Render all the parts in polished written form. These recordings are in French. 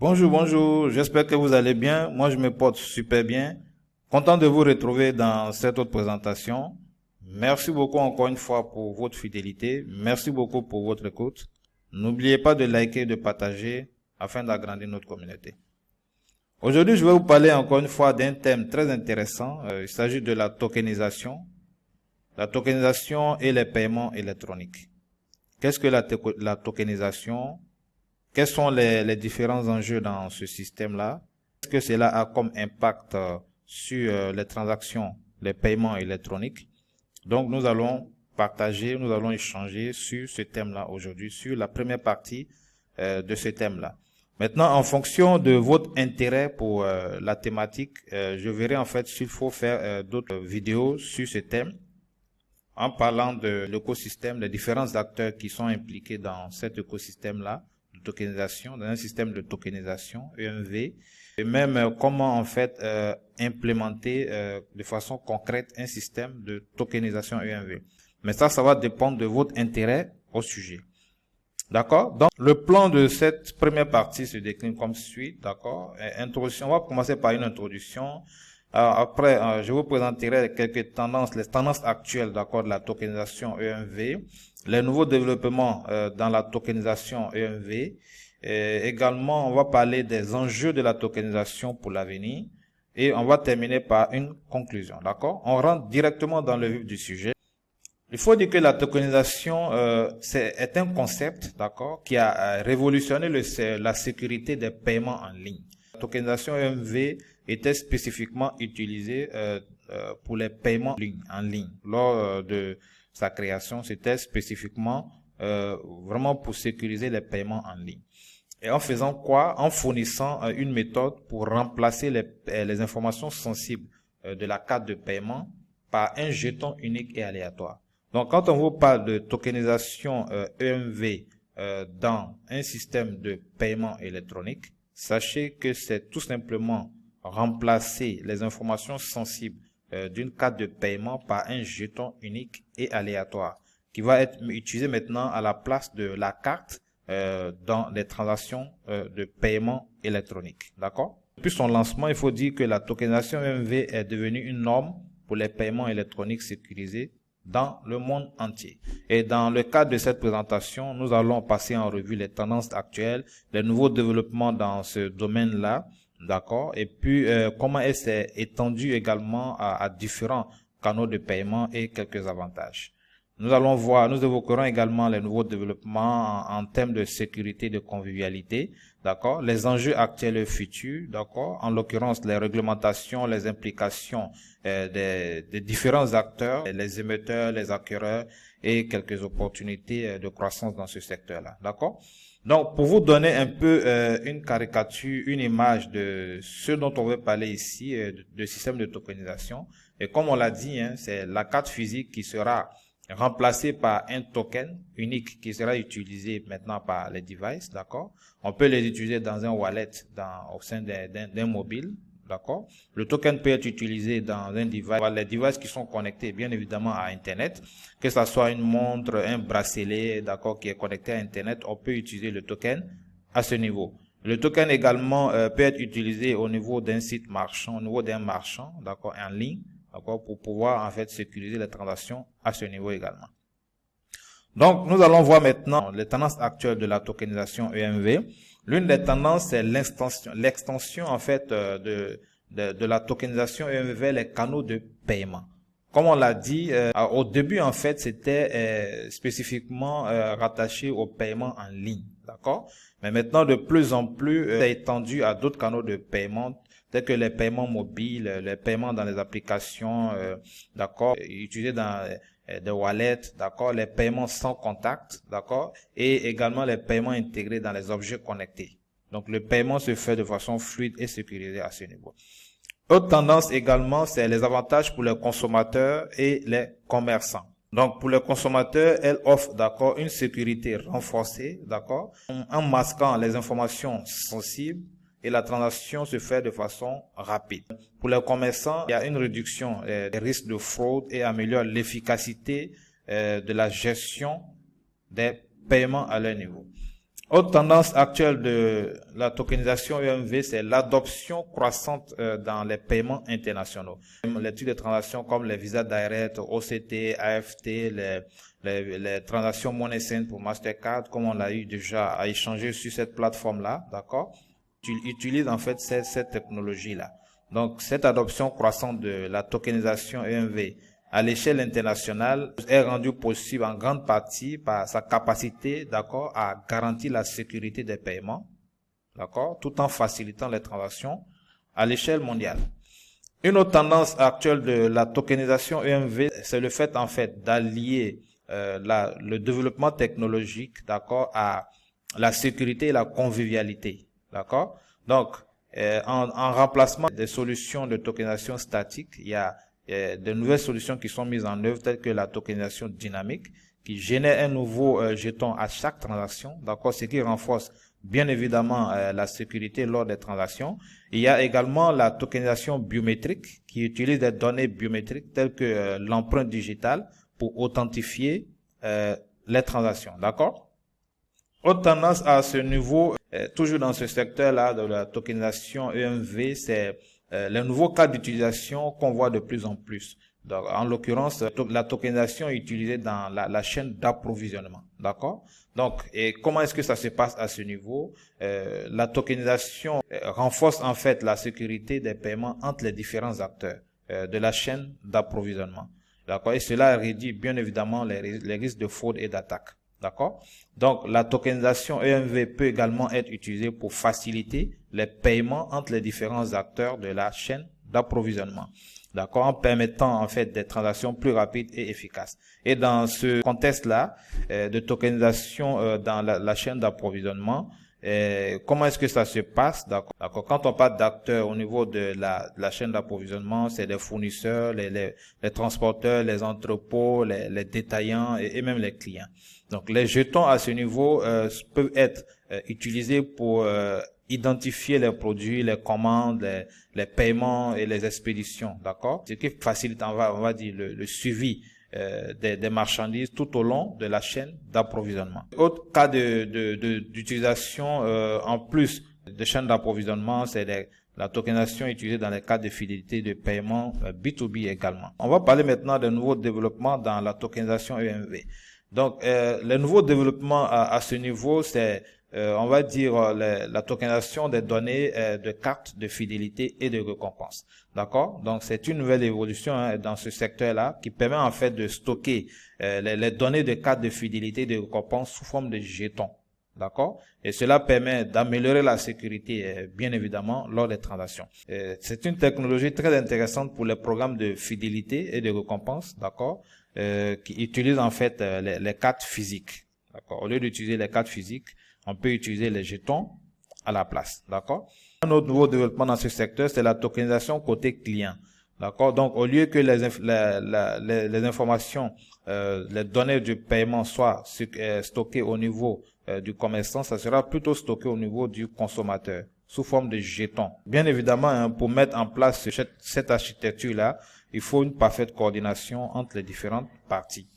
Bonjour, j'espère que vous allez bien. Moi, je me porte super bien. Content de vous retrouver dans cette autre présentation. Merci beaucoup encore une fois pour votre fidélité. Merci beaucoup pour votre écoute. N'oubliez pas de liker et de partager afin d'agrandir notre communauté. Aujourd'hui, je vais vous parler encore une fois d'un thème très intéressant. Il s'agit de la tokenisation. La tokenisation et les paiements électroniques. Qu'est-ce que la tokenisation? Quels sont les différents enjeux dans ce système-là? Qu'est-ce que cela a comme impact sur les transactions, les paiements électroniques? Donc, nous allons échanger sur ce thème-là aujourd'hui, sur la première partie de ce thème-là. Maintenant, en fonction de votre intérêt pour la thématique, je verrai en fait s'il faut faire d'autres vidéos sur ce thème, en parlant de l'écosystème, des différents acteurs qui sont impliqués dans cet écosystème-là, de tokenisation, dans un système de tokenisation, EMV, et même comment en fait implémenter de façon concrète un système de tokenisation EMV. Mais ça va dépendre de votre intérêt au sujet. D'accord? Donc, le plan de cette première partie se décline comme suit, d'accord? Introduction, on va commencer par une introduction. Après, je vous présenterai quelques tendances, les tendances actuelles, d'accord, de la tokenisation EMV, les nouveaux développements dans la tokenisation EMV. Également, on va parler des enjeux de la tokenisation pour l'avenir et on va terminer par une conclusion, d'accord? On rentre directement dans le vif du sujet. Il faut dire que la tokenisation est un concept, d'accord, qui a révolutionné la sécurité des paiements en ligne. La tokenisation EMV était spécifiquement utilisée pour les paiements en ligne. Lors de sa création, c'était spécifiquement vraiment pour sécuriser les paiements en ligne. Et en faisant quoi? En fournissant une méthode pour remplacer les informations sensibles de la carte de paiement par un jeton unique et aléatoire. Donc, quand on vous parle de tokenisation EMV dans un système de paiement électronique, sachez que c'est tout simplement remplacer les informations sensibles d'une carte de paiement par un jeton unique et aléatoire qui va être utilisé maintenant à la place de la carte dans les transactions de paiement électronique. D'accord? Depuis son lancement, il faut dire que la tokenisation EMV est devenue une norme pour les paiements électroniques sécurisés dans le monde entier. Et dans le cadre de cette présentation, nous allons passer en revue les tendances actuelles, les nouveaux développements dans ce domaine-là, d'accord, et puis comment elle s'est étendue également à différents canaux de paiement et quelques avantages. Nous évoquerons également les nouveaux développements en termes de sécurité et de convivialité, d'accord, les enjeux actuels et futurs, d'accord, en l'occurrence les réglementations, les implications des différents acteurs, les émetteurs, les acquéreurs et quelques opportunités de croissance dans ce secteur-là, d'accord. Donc, pour vous donner un peu une caricature, une image de ce dont on veut parler ici, de système de tokenisation, et comme on l'a dit, c'est la carte physique qui sera remplacé par un token unique qui sera utilisé maintenant par les devices, d'accord? On peut les utiliser dans un wallet, au sein d'un mobile, d'accord? Le token peut être utilisé dans un device, les devices qui sont connectés bien évidemment à Internet, que ça soit une montre, un bracelet, d'accord, qui est connecté à Internet, on peut utiliser le token à ce niveau. Le token également peut être utilisé au niveau d'un site marchand, au niveau d'un marchand, d'accord, en ligne, d'accord, pour pouvoir en fait sécuriser les transactions à ce niveau également. Donc, nous allons voir maintenant les tendances actuelles de la tokenisation EMV. L'une des tendances, c'est l'extension en fait de la tokenisation EMV vers les canaux de paiement. Comme on l'a dit, au début en fait, c'était spécifiquement rattaché au paiement en ligne, d'accord. Mais maintenant, de plus en plus, c'est étendu à d'autres canaux de paiement, tels que les paiements mobiles, les paiements dans les applications, d'accord, utilisés dans des wallets, d'accord, les paiements sans contact, d'accord, et également les paiements intégrés dans les objets connectés. Donc, le paiement se fait de façon fluide et sécurisée à ce niveau. Autre tendance également, c'est les avantages pour les consommateurs et les commerçants. Donc, pour les consommateurs, elle offre, d'accord, une sécurité renforcée, d'accord, en masquant les informations sensibles et la transaction se fait de façon rapide. Pour les commerçants, il y a une réduction des risques de fraude et améliore l'efficacité de la gestion des paiements à leur niveau. Autre tendance actuelle de la tokenisation EMV, c'est l'adoption croissante dans les paiements internationaux. Les types de transactions comme les visas direct, OCT, AFT, les transactions monnaie saine pour Mastercard, comme on l'a eu déjà à échanger sur cette plateforme-là, d'accord? Tu utilises en fait cette technologie-là. Donc, cette adoption croissante de la tokenisation EMV à l'échelle internationale est rendue possible en grande partie par sa capacité, d'accord, à garantir la sécurité des paiements, d'accord, tout en facilitant les transactions à l'échelle mondiale. Une autre tendance actuelle de la tokenisation EMV, c'est le fait en fait d'allier le développement technologique, d'accord, à la sécurité et la convivialité, d'accord. Donc, en remplacement des solutions de tokenisation statique, il y a de nouvelles solutions qui sont mises en œuvre, telles que la tokenisation dynamique, qui génère un nouveau jeton à chaque transaction, d'accord, ce qui renforce bien évidemment la sécurité lors des transactions. Il y a également la tokenisation biométrique, qui utilise des données biométriques telles que l'empreinte digitale pour authentifier les transactions, d'accord. Autre tendance à ce niveau, toujours dans ce secteur-là de la tokenisation EMV, c'est les nouveaux cas d'utilisation qu'on voit de plus en plus. Donc, en l'occurrence, la tokenisation est utilisée dans la chaîne d'approvisionnement, d'accord? Donc, et comment est-ce que ça se passe à ce niveau? La tokenisation renforce en fait la sécurité des paiements entre les différents acteurs de la chaîne d'approvisionnement, d'accord? Et cela réduit bien évidemment les risques de fraude et d'attaque. D'accord? Donc, la tokenisation EMV peut également être utilisée pour faciliter les paiements entre les différents acteurs de la chaîne d'approvisionnement. D'accord? En permettant, en fait, des transactions plus rapides et efficaces. Et dans ce contexte-là, de tokenisation dans la chaîne d'approvisionnement, comment est-ce que ça se passe? D'accord. Quand on parle d'acteurs au niveau de la chaîne d'approvisionnement, c'est les fournisseurs, les transporteurs, les entrepôts, les détaillants et même les clients. Donc, les jetons à ce niveau peuvent être utilisés pour identifier les produits, les commandes, les paiements et les expéditions, d'accord? Ce qui facilite, on va dire, le suivi des marchandises tout au long de la chaîne d'approvisionnement. Autre cas d'utilisation en plus de chaîne d'approvisionnement, c'est la tokenisation utilisée dans les cas de fidélité de paiement B2B également. On va parler maintenant de nouveaux développements dans la tokenisation EMV. Donc, les nouveaux développements à ce niveau, c'est, on va dire, la tokenisation des données de cartes de fidélité et de récompense. D'accord? Donc, c'est une nouvelle évolution dans ce secteur-là qui permet en fait de stocker les données de cartes de fidélité et de récompense sous forme de jetons. D'accord? Et cela permet d'améliorer la sécurité, bien évidemment, lors des transactions. C'est une technologie très intéressante pour les programmes de fidélité et de récompense, d'accord? Qui utilise en fait les cartes physiques. D'accord? Au lieu d'utiliser les cartes physiques, on peut utiliser les jetons à la place. D'accord? Un autre nouveau développement dans ce secteur, c'est la tokenisation côté client. D'accord? Donc, au lieu que les informations, les données du paiement soient stockées au niveau du commerçant, ça sera plutôt stocké au niveau du consommateur sous forme de jetons. Bien évidemment, hein, pour mettre en place cette architecture-là, il faut une parfaite coordination entre les différentes parties.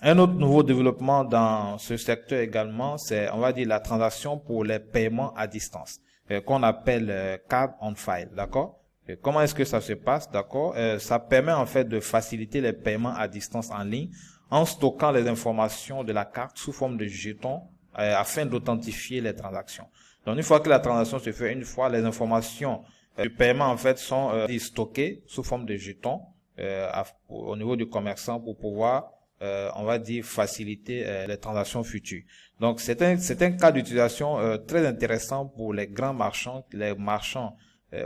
Un autre nouveau développement dans ce secteur également, c'est, on va dire, la transaction pour les paiements à distance, qu'on appelle card on file, d'accord? Et comment est-ce que ça se passe, d'accord? Ça permet en fait de faciliter les paiements à distance en ligne en stockant les informations de la carte sous forme de jetons afin d'authentifier les transactions. Donc, une fois que la transaction se fait une fois, les informations du paiement en fait sont stockées sous forme de jetons au niveau du commerçant pour pouvoir on va dire faciliter les transactions futures. Donc c'est un cas d'utilisation très intéressant pour les grands marchands, les marchands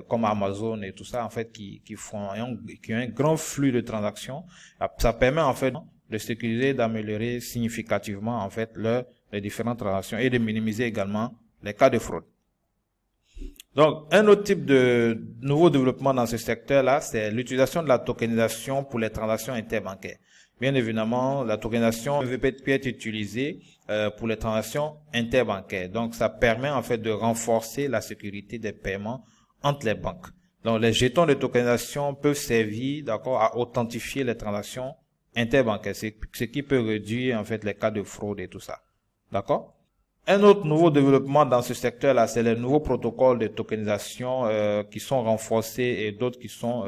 comme Amazon et tout ça en fait qui ont un grand flux de transactions. Ça permet en fait de sécuriser, d'améliorer significativement en fait les différentes transactions et de minimiser également les cas de fraude. Donc, un autre type de nouveau développement dans ce secteur-là, c'est l'utilisation de la tokenisation pour les transactions interbancaires. Bien évidemment, la tokenisation peut être utilisée pour les transactions interbancaires. Donc, ça permet en fait de renforcer la sécurité des paiements entre les banques. Donc, les jetons de tokenisation peuvent servir, d'accord, à authentifier les transactions interbancaires, ce qui peut réduire en fait les cas de fraude et tout ça. D'accord? Un autre nouveau développement dans ce secteur-là, c'est les nouveaux protocoles de tokenisation qui sont renforcés et d'autres qui sont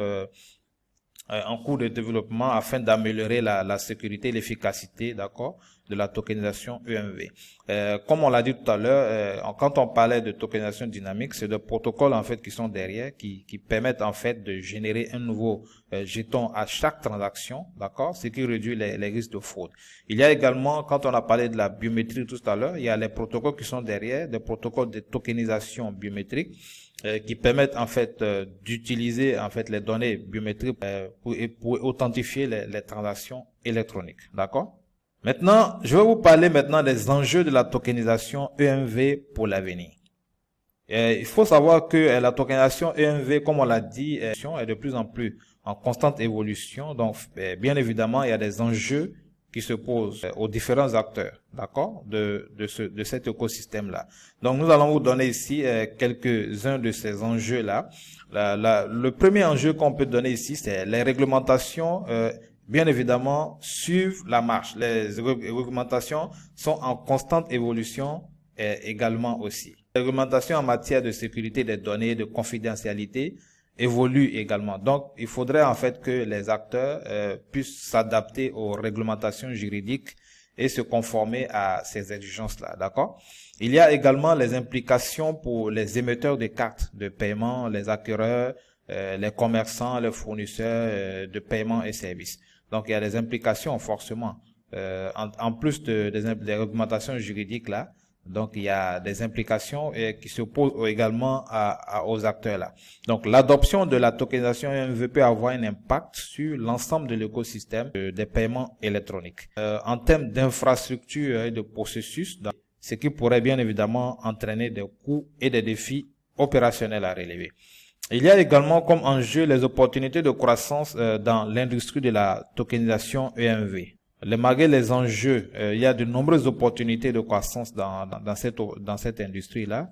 en cours de développement afin d'améliorer la sécurité et l'efficacité, d'accord, de la tokenisation EMV. Comme on l'a dit tout à l'heure, quand on parlait de tokenisation dynamique, c'est des protocoles en fait qui sont derrière, qui permettent en fait de générer un nouveau jeton à chaque transaction, d'accord, ce qui réduit les risques de fraude. Il y a également, quand on a parlé de la biométrie tout à l'heure, il y a les protocoles qui sont derrière, des protocoles de tokenisation biométrique qui permettent en fait d'utiliser en fait les données biométriques pour authentifier les transactions électroniques, d'accord? Maintenant, je vais vous parler maintenant des enjeux de la tokenisation EMV pour l'avenir. Il faut savoir que la tokenisation EMV, comme on l'a dit, est de plus en plus en constante évolution. Donc, bien évidemment, il y a des enjeux qui se posent aux différents acteurs, d'accord, de cet écosystème-là. Donc, nous allons vous donner ici quelques-uns de ces enjeux-là. Le premier enjeu qu'on peut donner ici, c'est les réglementations. Bien évidemment, suivent la marche. Les réglementations sont en constante évolution également aussi. Les réglementations en matière de sécurité des données, de confidentialité, évoluent également. Donc, il faudrait en fait que les acteurs puissent s'adapter aux réglementations juridiques et se conformer à ces exigences-là, d'accord? Il y a également les implications pour les émetteurs de cartes de paiement, les acquéreurs, les commerçants, les fournisseurs de paiement et services. Donc, il y a des implications forcément. En plus des réglementations juridiques là, donc il y a des implications qui se posent également aux acteurs là. Donc, l'adoption de la tokenisation EMV peut avoir un impact sur l'ensemble de l'écosystème des paiements électroniques. En termes d'infrastructure et de processus, ce qui pourrait bien évidemment entraîner des coûts et des défis opérationnels à relever. Il y a également comme enjeu les opportunités de croissance dans l'industrie de la tokenisation EMV. Malgré les enjeux, il y a de nombreuses opportunités de croissance dans cette industrie-là.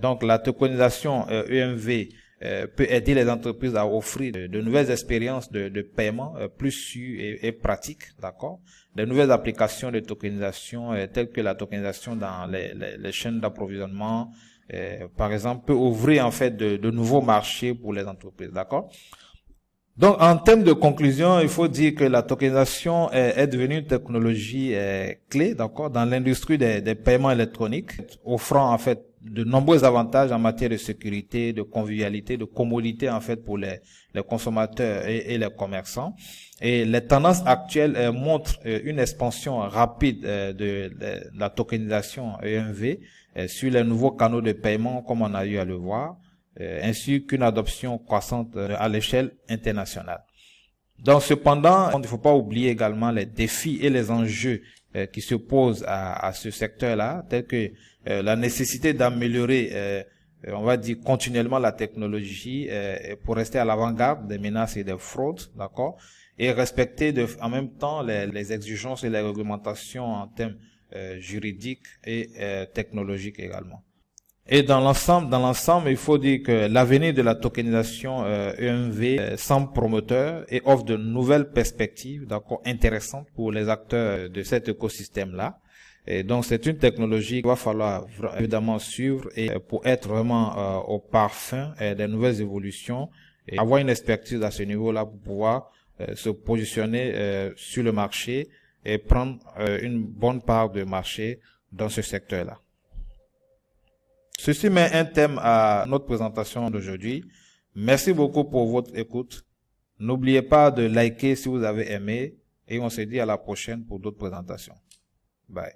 Donc la tokenisation EMV peut aider les entreprises à offrir de nouvelles expériences de paiement plus sûres et pratiques, d'accord. De nouvelles applications de tokenisation telles que la tokenisation dans les chaînes d'approvisionnement, par exemple, peut ouvrir en fait de nouveaux marchés pour les entreprises, d'accord? Donc, en termes de conclusion, il faut dire que la tokenisation est devenue une technologie clé, d'accord, dans l'industrie des paiements électroniques, offrant en fait de nombreux avantages en matière de sécurité, de convivialité, de commodité en fait pour les consommateurs et les commerçants. Et les tendances actuelles montrent une expansion rapide de la tokenisation EMV sur les nouveaux canaux de paiement, comme on a eu à le voir, ainsi qu'une adoption croissante à l'échelle internationale. Donc, cependant, il ne faut pas oublier également les défis et les enjeux qui se posent à ce secteur-là, tels que la nécessité d'améliorer, on va dire, continuellement la technologie pour rester à l'avant-garde des menaces et des fraudes, d'accord, et respecter en même temps les exigences et les réglementations en termes juridiques et technologiques également. Et dans l'ensemble, il faut dire que l'avenir de la tokenisation EMV semble prometteur et offre de nouvelles perspectives, d'accord, intéressantes pour les acteurs de cet écosystème-là. Et donc, c'est une technologie qu'il va falloir évidemment suivre et pour être vraiment au parfum des nouvelles évolutions et avoir une expertise à ce niveau-là pour pouvoir se positionner sur le marché et prendre une bonne part de marché dans ce secteur-là. Ceci met un thème à notre présentation d'aujourd'hui. Merci beaucoup pour votre écoute. N'oubliez pas de liker si vous avez aimé et on se dit à la prochaine pour d'autres présentations. Bye.